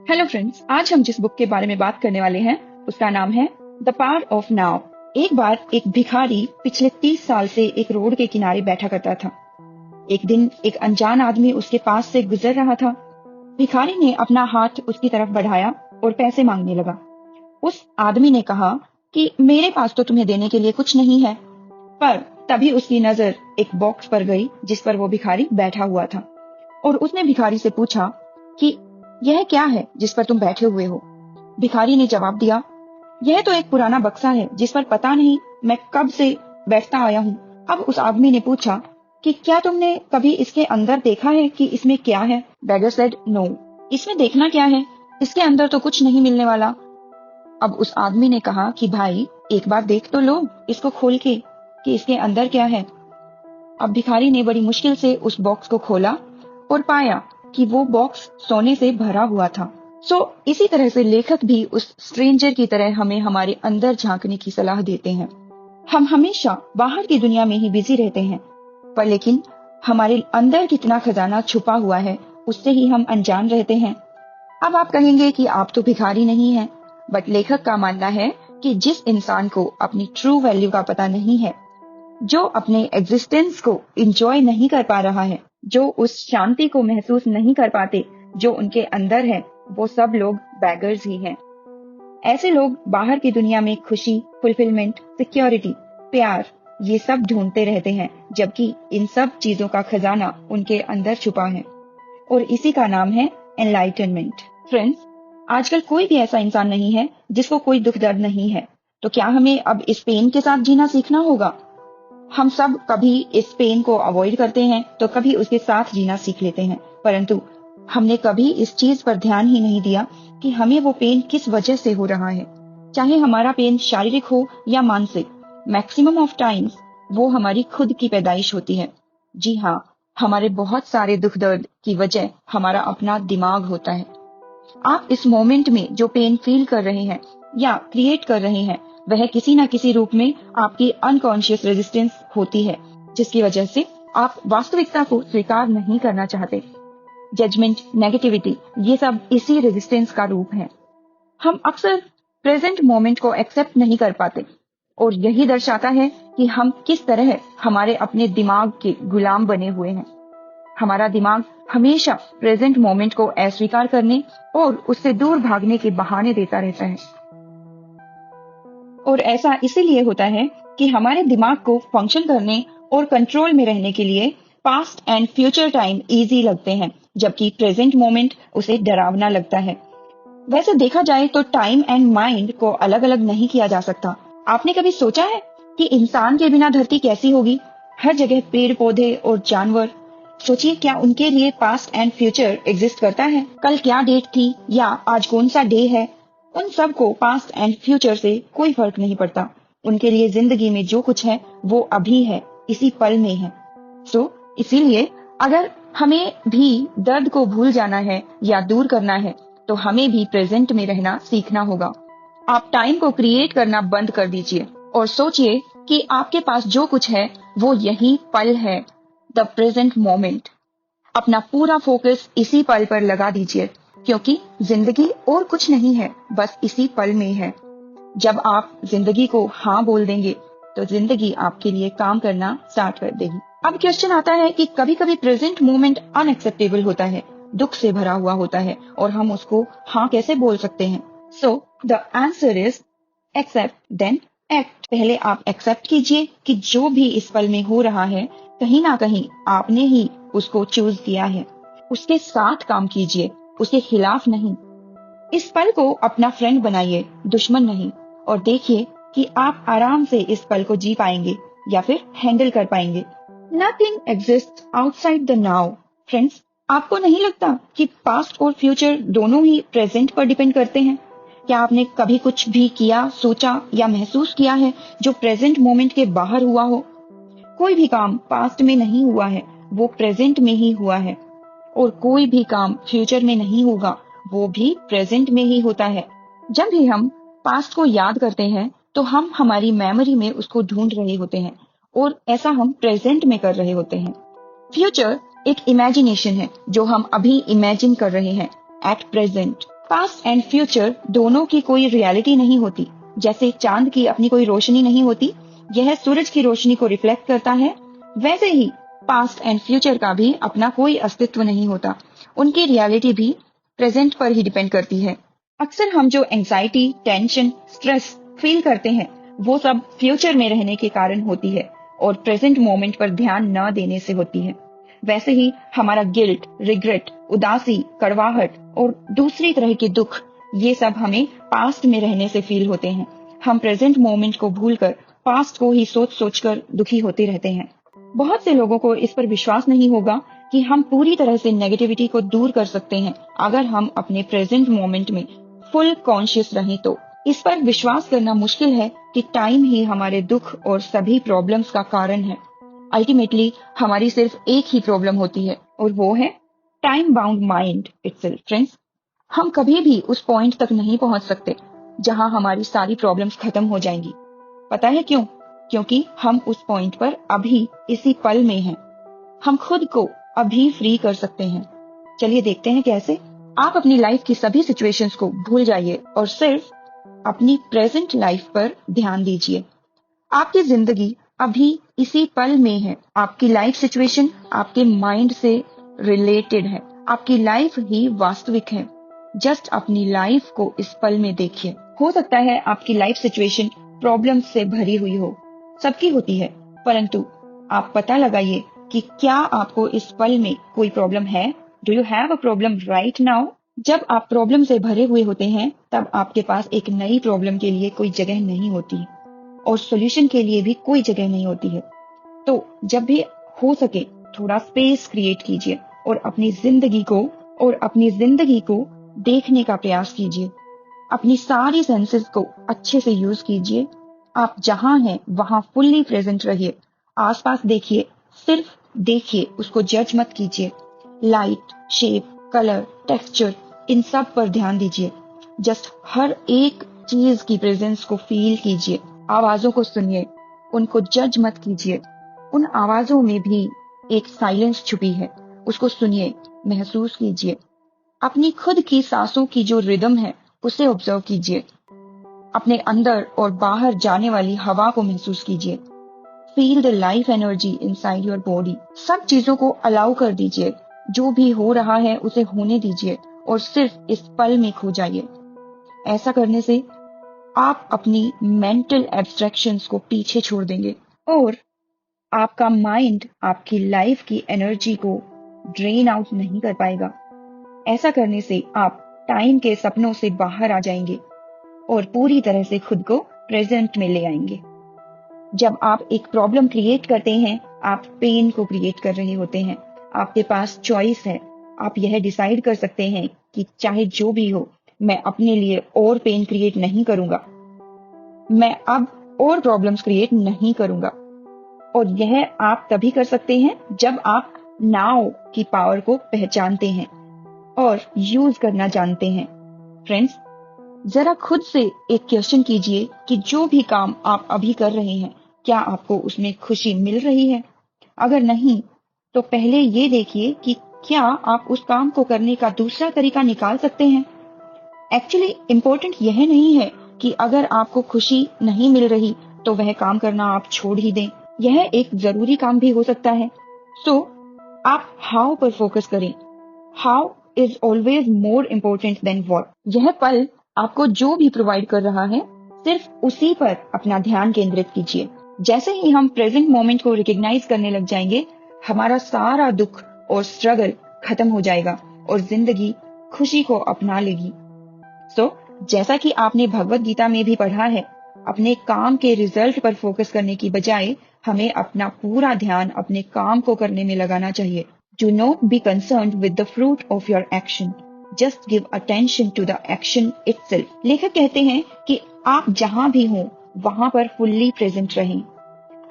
Hello friends, आज हम जिस बुक के बारे में बात करने वाले हैं उसका नाम है द पावर ऑफ नाउ। एक बार एक भिखारी पिछले 30 साल से एक रोड के किनारे बैठा करता था। एक दिन एक अनजान आदमी उसके पास से गुजर रहा था। भिखारी ने अपना हाथ उसकी तरफ बढ़ाया और पैसे मांगने लगा। उस आदमी ने कहा कि मेरे पास तो तुम्हें देने के लिए कुछ नहीं है। पर तभी उसकी नजर एक बॉक्स पर गई जिस पर वो भिखारी बैठा हुआ था और उसने भिखारी से पूछा कि यह क्या है जिस पर तुम बैठे हुए हो। भिखारी ने जवाब दिया, यह तो एक पुराना बक्सा है जिस पर पता नहीं मैं कब से बैठता आया हूँ। अब उस आदमी ने पूछा कि क्या तुमने कभी इसके अंदर देखा है कि इसमें क्या है। बेगर सेड, नो, इसमें देखना क्या है, इसके अंदर तो कुछ नहीं मिलने वाला। अब उस आदमी ने कहा कि भाई एक बार देख तो लो इसको खोल के कि इसके अंदर क्या है। अब भिखारी ने बड़ी मुश्किल से उस बॉक्स को खोला और पाया कि वो बॉक्स सोने से भरा हुआ था। इसी तरह से लेखक भी उस स्ट्रेंजर की तरह हमें हमारे अंदर झांकने की सलाह देते हैं। हम हमेशा बाहर की दुनिया में ही बिजी रहते हैं, पर लेकिन हमारे अंदर कितना खजाना छुपा हुआ है उससे ही हम अनजान रहते हैं। अब आप कहेंगे कि आप तो भिखारी नहीं हैं, बट लेखक का मानना है कि जिस इंसान को अपनी ट्रू वैल्यू का पता नहीं है, जो अपने एग्जिस्टेंस को एंजॉय नहीं कर पा रहा है, जो उस शांति को महसूस नहीं कर पाते जो उनके अंदर है, वो सब लोग बैगर्स ही हैं। ऐसे लोग बाहर की दुनिया में खुशी, फुलफिलमेंट, सिक्योरिटी, प्यार, ये सब ढूंढते रहते हैं, जबकि इन सब चीजों का खजाना उनके अंदर छुपा है और इसी का नाम है एनलाइटनमेंट। फ्रेंड्स, आजकल कोई भी ऐसा इंसान नहीं है जिसको कोई दुख दर्द नहीं है। तो क्या हमें अब इस पेन के साथ जीना सीखना होगा? हम सब कभी इस पेन को अवॉइड करते हैं तो कभी उसके साथ जीना सीख लेते हैं, परंतु हमने कभी इस चीज पर ध्यान ही नहीं दिया कि हमें वो पेन किस वजह से हो रहा है। चाहे हमारा पेन शारीरिक हो या मानसिक, मैक्सिमम ऑफ टाइम्स वो हमारी खुद की पैदाइश होती है। जी हाँ, हमारे बहुत सारे दुख दर्द की वजह हमारा अपना दिमाग होता है। आप इस मोमेंट में जो पेन फील कर रहे हैं या क्रिएट कर रहे हैं, वह किसी न किसी रूप में आपकी अनकॉन्शियस रेजिस्टेंस होती है, जिसकी वजह से आप वास्तविकता को स्वीकार नहीं करना चाहते। जजमेंट, नेगेटिविटी, ये सब इसी रेजिस्टेंस का रूप है। हम अक्सर प्रेजेंट मोमेंट को एक्सेप्ट नहीं कर पाते और यही दर्शाता है कि हम किस तरह हमारे अपने दिमाग के गुलाम बने हुए हैं। हमारा दिमाग हमेशा प्रेजेंट मोमेंट को अस्वीकार करने और उससे दूर भागने के बहाने देता रहता है। और ऐसा इसीलिए होता है कि हमारे दिमाग को फंक्शन करने और कंट्रोल में रहने के लिए past and future time easy लगते हैं, जबकि प्रेजेंट मोमेंट उसे डरावना लगता है। वैसे देखा जाए तो टाइम एंड माइंड को अलग अलग नहीं किया जा सकता। आपने कभी सोचा है कि इंसान के बिना धरती कैसी होगी? हर जगह पेड़ पौधे और जानवर। सोचिए, क्या उनके लिए पास्ट एंड फ्यूचर एग्जिस्ट करता है? कल क्या डेट थी या आज कौन सा डे है, उन सब को पास्ट एंड फ्यूचर से कोई फर्क नहीं पड़ता। उनके लिए जिंदगी में जो कुछ है वो अभी है, इसी पल में है। इसीलिए अगर हमें भी दर्द को भूल जाना है या दूर करना है तो हमें भी प्रेजेंट में रहना सीखना होगा। आप टाइम को क्रिएट करना बंद कर दीजिए और सोचिए कि आपके पास जो कुछ है वो यही पल है, द प्रेजेंट मोमेंट। अपना पूरा फोकस इसी पल पर लगा दीजिए, क्योंकि जिंदगी और कुछ नहीं है, बस इसी पल में है। जब आप जिंदगी को हाँ बोल देंगे तो जिंदगी आपके लिए काम करना स्टार्ट कर देगी। अब क्वेश्चन आता है कि कभी कभी प्रेजेंट मोमेंट अनएक्सेप्टेबल होता है, दुख से भरा हुआ होता है और हम उसको हाँ कैसे बोल सकते हैं? The answer is accept then act. पहले आप एक्सेप्ट कीजिए कि जो भी इस पल में हो रहा है कहीं ना कहीं आपने ही उसको चूज किया है। उसके साथ काम कीजिए, उसके खिलाफ नहीं। इस पल को अपना फ्रेंड बनाइए, दुश्मन नहीं, और देखिए कि आप आराम से इस पल को जी पाएंगे या फिर हैंडल कर पाएंगे। Nothing exist outside the now. Friends, आपको नहीं लगता कि पास्ट और फ्यूचर दोनों ही प्रेजेंट पर डिपेंड करते हैं? क्या आपने कभी कुछ भी किया, सोचा या महसूस किया है जो प्रेजेंट मोमेंट के बाहर हुआ हो? कोई भी काम पास्ट में नहीं हुआ है, वो प्रेजेंट में ही हुआ है, और कोई भी काम फ्यूचर में नहीं होगा, वो भी प्रेजेंट में ही होता है। जब भी हम पास्ट को याद करते हैं तो हम हमारी मेमोरी में उसको ढूंढ रहे होते हैं और ऐसा हम प्रेजेंट में कर रहे होते हैं। फ्यूचर एक इमेजिनेशन है जो हम अभी इमेजिन कर रहे हैं at present. Past and future दोनों की कोई रियलिटी नहीं होती। जैसे चांद की अपनी कोई रोशनी नहीं होती, यह सूरज की रोशनी को रिफ्लेक्ट करता है, वैसे ही पास्ट एंड फ्यूचर का भी अपना कोई अस्तित्व नहीं होता। उनकी रियलिटी भी प्रेजेंट पर ही डिपेंड करती है। अक्सर हम जो एंजाइटी, टेंशन, स्ट्रेस फील करते हैं, वो सब फ्यूचर में रहने के कारण होती है और प्रेजेंट मोमेंट पर ध्यान न देने से होती है। वैसे ही हमारा गिल्ट, रिग्रेट, उदासी, कड़वाहट और दूसरी तरह के दुख, ये सब हमें पास्ट में रहने से फील होते हैं। हम प्रेजेंट मोमेंट को भूलकर पास्ट को ही सोच सोच कर दुखी होते रहते हैं। बहुत से लोगों को इस पर विश्वास नहीं होगा कि हम पूरी तरह से नेगेटिविटी को दूर कर सकते हैं अगर हम अपने प्रेजेंट मोमेंट में फुल कॉन्शियस रहें तो। इस पर विश्वास करना मुश्किल है कि टाइम ही हमारे दुख और सभी प्रॉब्लम्स का कारण है। अल्टीमेटली हमारी सिर्फ एक ही प्रॉब्लम होती है और वो है time bound mind itself. Friends, हम कभी भी उस पॉइंट तक नहीं पहुंच सकते जहां हमारी सारी प्रॉब्लम्स खत्म हो जाएंगी। पता है क्यों? क्योंकि हम उस पॉइंट पर अभी इसी पल में हैं। हम खुद को अभी फ्री कर सकते हैं। चलिए देखते हैं कैसे। आप अपनी लाइफ की सभी सिचुएशंस को भूल जाइए और सिर्फ अपनी प्रेजेंट लाइफ पर ध्यान दीजिए। आपकी जिंदगी अभी इसी पल में है। आपकी लाइफ सिचुएशन आपके माइंड से रिलेटेड है। आपकी लाइफ ही वास्तविक है। जस्ट अपनी लाइफ को इस पल में देखिए। हो सकता है आपकी लाइफ सिचुएशन प्रॉब्लम से भरी हुई हो, सबकी होती है, परंतु आप पता लगाइए कि क्या आपको इस पल में कोई प्रॉब्लम है। Do you have a problem right now? जब आप प्रॉब्लम से भरे हुए होते हैं, तब आपके पास एक नई प्रॉब्लम के लिए कोई जगह नहीं होती और सॉल्यूशन के लिए भी कोई जगह नहीं होती है। तो जब भी हो सके थोड़ा स्पेस क्रिएट कीजिए और अपनी जिंदगी को देखने का प्रयास कीजिए। अपनी सारी सेंसेस को अच्छे से यूज कीजिए। आप जहां हैं वहां फुल्ली प्रेजेंट रहिए। आसपास देखिए, सिर्फ देखिए, उसको जज मत कीजिए। लाइट, शेप, कलर, टेक्सचर, इन सब पर ध्यान दीजिए। जस्ट हर एक चीज की प्रेजेंस को फील कीजिए। आवाजों को सुनिए, उनको जज मत कीजिए। उन आवाजों में भी एक साइलेंस छुपी है, उसको सुनिए, महसूस कीजिए। अपनी खुद की सांसों की जो रिदम है उसे ऑब्जर्व कीजिए। अपने अंदर और बाहर जाने वाली हवा को महसूस कीजिए। Feel the life energy inside your body. सब चीजों को अलाउ कर दीजिए। जो भी हो रहा है उसे होने दीजिए और सिर्फ इस पल में खो जाइए। ऐसा करने से आप अपनी मेंटल एब्स्ट्रैक्शंस को पीछे छोड़ देंगे और आपका माइंड आपकी लाइफ की एनर्जी को ड्रेन आउट नहीं कर पाएगा। ऐसा करने से आप टाइम के सपनों से बाहर आ जाएंगे और पूरी तरह से खुद को प्रेजेंट में ले आएंगे। जब आप एक प्रॉब्लम क्रिएट करते हैं, आप पेन को क्रिएट कर रहे होते हैं। आपके पास चॉइस है। आप यह डिसाइड कर सकते हैं कि चाहे जो भी हो, मैं अपने लिए और पेन क्रिएट नहीं करूंगा। मैं अब और प्रॉब्लम्स क्रिएट नहीं करूंगा। और यह आप तभी कर सकते हैं जब आप नाउ की पावर को पहचानते हैं और यूज करना जानते हैं। फ्रेंड्स, जरा खुद से एक क्वेश्चन कीजिए कि जो भी काम आप अभी कर रहे हैं, क्या आपको उसमें खुशी मिल रही है? अगर नहीं, तो पहले ये देखिए कि क्या आप उस काम को करने का दूसरा तरीका निकाल सकते हैं। एक्चुअली इम्पोर्टेंट यह नहीं है कि अगर आपको खुशी नहीं मिल रही तो वह काम करना आप छोड़ ही दें। यह एक जरूरी काम भी हो सकता है। सो आप हाउ पर फोकस करें। How is always more important then what. यह पल आपको जो भी प्रोवाइड कर रहा है, सिर्फ उसी पर अपना ध्यान केंद्रित कीजिए। जैसे ही हम प्रेजेंट मोमेंट को रिकॉग्नाइज करने लग जाएंगे, हमारा सारा दुख और स्ट्रगल खत्म हो जाएगा और जिंदगी खुशी को अपना लेगी। सो जैसा कि आपने भगवत गीता में भी पढ़ा है, अपने काम के रिजल्ट पर फोकस करने की बजाय हमें अपना पूरा ध्यान अपने काम को करने में लगाना चाहिए। Do not be concerned with the fruit of your action. Just give attention to the action itself. लेखक कहते हैं कि आप जहां भी हो वहां पर फुल्ली प्रेजेंट रहें।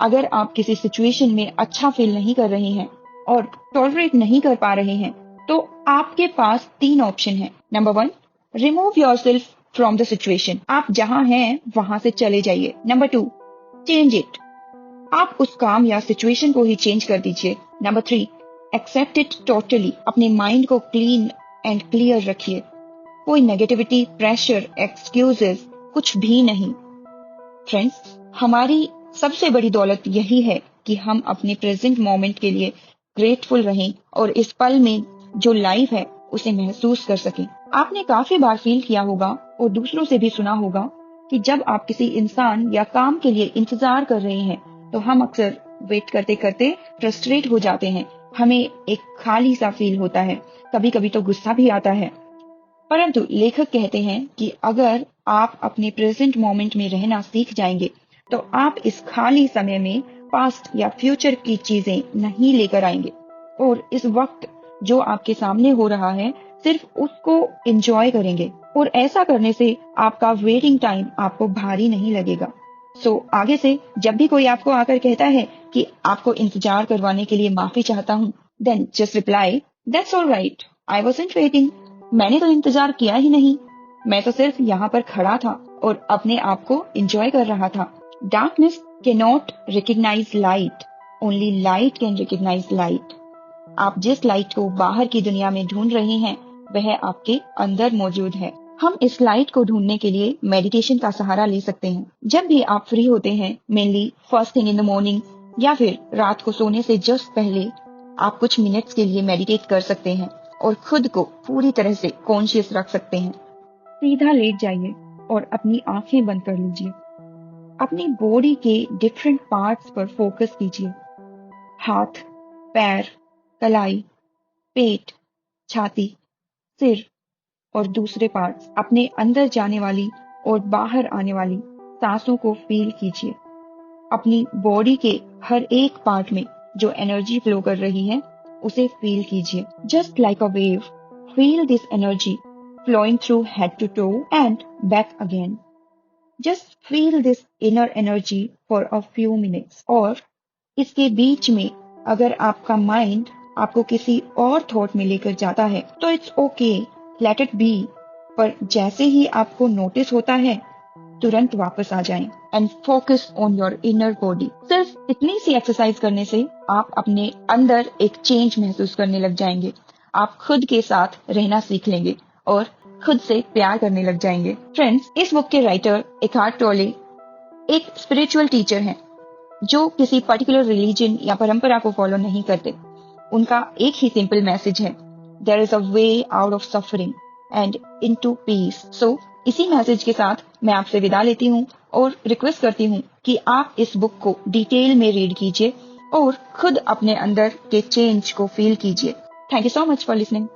अगर आप किसी सिचुएशन में अच्छा फील नहीं कर रहे हैं और टॉलरेट नहीं कर पा रहे हैं, तो आपके पास 3 ऑप्शन है। Number 1, remove yourself from the situation. आप जहां हैं वहां से चले जाइए। Number 2, change it. आप उस काम या सिचुएशन को ही चेंज कर दीजिए। Number 3, accept it totally. अपने माइंड को क्लीन एंड क्लियर रखिए। कोई नेगेटिविटी, प्रेशर, एक्सक्यूजेस, कुछ भी नहीं। फ्रेंड्स, हमारी सबसे बड़ी दौलत यही है कि हम अपने प्रेजेंट मोमेंट के लिए ग्रेटफुल रहें और इस पल में जो लाइफ है उसे महसूस कर सकें। आपने काफी बार फील किया होगा और दूसरों से भी सुना होगा कि जब आप किसी इंसान या काम के लिए इंतजार कर रहे हैं तो हम अक्सर वेट करते करते फ्रस्ट्रेट हो जाते हैं। हमें एक खाली सा फील होता है, कभी कभी तो गुस्सा भी आता है। परंतु लेखक कहते हैं कि अगर आप अपने प्रेजेंट मोमेंट में रहना सीख जाएंगे तो आप इस खाली समय में पास्ट या फ्यूचर की चीजें नहीं लेकर आएंगे और इस वक्त जो आपके सामने हो रहा है सिर्फ उसको एंजॉय करेंगे और ऐसा करने से आपका वेटिंग टाइम आपको भारी नहीं लगेगा। सो आगे से जब भी कोई आपको आकर कहता है कि आपको इंतजार करवाने के लिए माफी चाहता हूँ, then just reply, that's alright, I wasn't waiting. मैंने तो इंतजार किया ही नहीं, मैं तो सिर्फ यहाँ पर खड़ा था और अपने आप को एंजॉय कर रहा था। Darkness cannot recognise light, only light can recognise light. आप जिस लाइट को बाहर की दुनिया में ढूंढ रहे हैं वह आपके अंदर मौजूद है। हम इस लाइट को ढूंढने के लिए मेडिटेशन का सहारा ले सकते हैं। जब भी आप फ्री होते हैं, mainly first thing in the morning या फिर रात को सोने से जस्ट पहले, आप कुछ मिनट्स के लिए मेडिटेट कर सकते हैं और खुद को पूरी तरह से कॉन्शियस रख सकते हैं। सीधा लेट जाइए और अपनी आंखें बंद कर लीजिए। अपनी बॉडी के डिफरेंट पार्ट्स पर फोकस कीजिए। हाथ, पैर, कलाई, पेट, छाती, सिर और दूसरे पार्ट्स। अपने अंदर जाने वाली और बाहर आने वाली सांसों को फील कीजिए। अपनी बॉडी के हर एक पार्ट में जो एनर्जी फ्लो कर रही है उसे फील कीजिए। Just like a wave, feel this energy flowing through head to toe and back again. Just feel this inner energy for a few minutes. और इसके बीच में अगर आपका माइंड आपको किसी और थॉट में लेकर जाता है तो it's okay, let it be. पर जैसे ही आपको नोटिस होता है तुरंत वापस आ जाएं and focus on your inner body. सिर्फ इतनी सी एक्सरसाइज करने से आप अपने अंदर एक चेंज महसूस करने लग जाएंगे। आप खुद के साथ रहना सीख लेंगे और खुद से प्यार करने लग जाएंगे। फ्रेंड्स, इस बुक के राइटर एकार्ट टोले एक स्पिरिचुअल टीचर हैं जो किसी पर्टिकुलर रिलीजन या परंपरा को फॉलो नहीं करते। उनका एक ही सिंपल मैसेज है, there is a way out of suffering and into peace. So इसी मैसेज के साथ मैं आपसे विदा लेती हूँ और रिक्वेस्ट करती हूँ कि आप इस बुक को डिटेल में रीड कीजिए और खुद अपने अंदर के चेंज को फील कीजिए। Thank you so much for listening.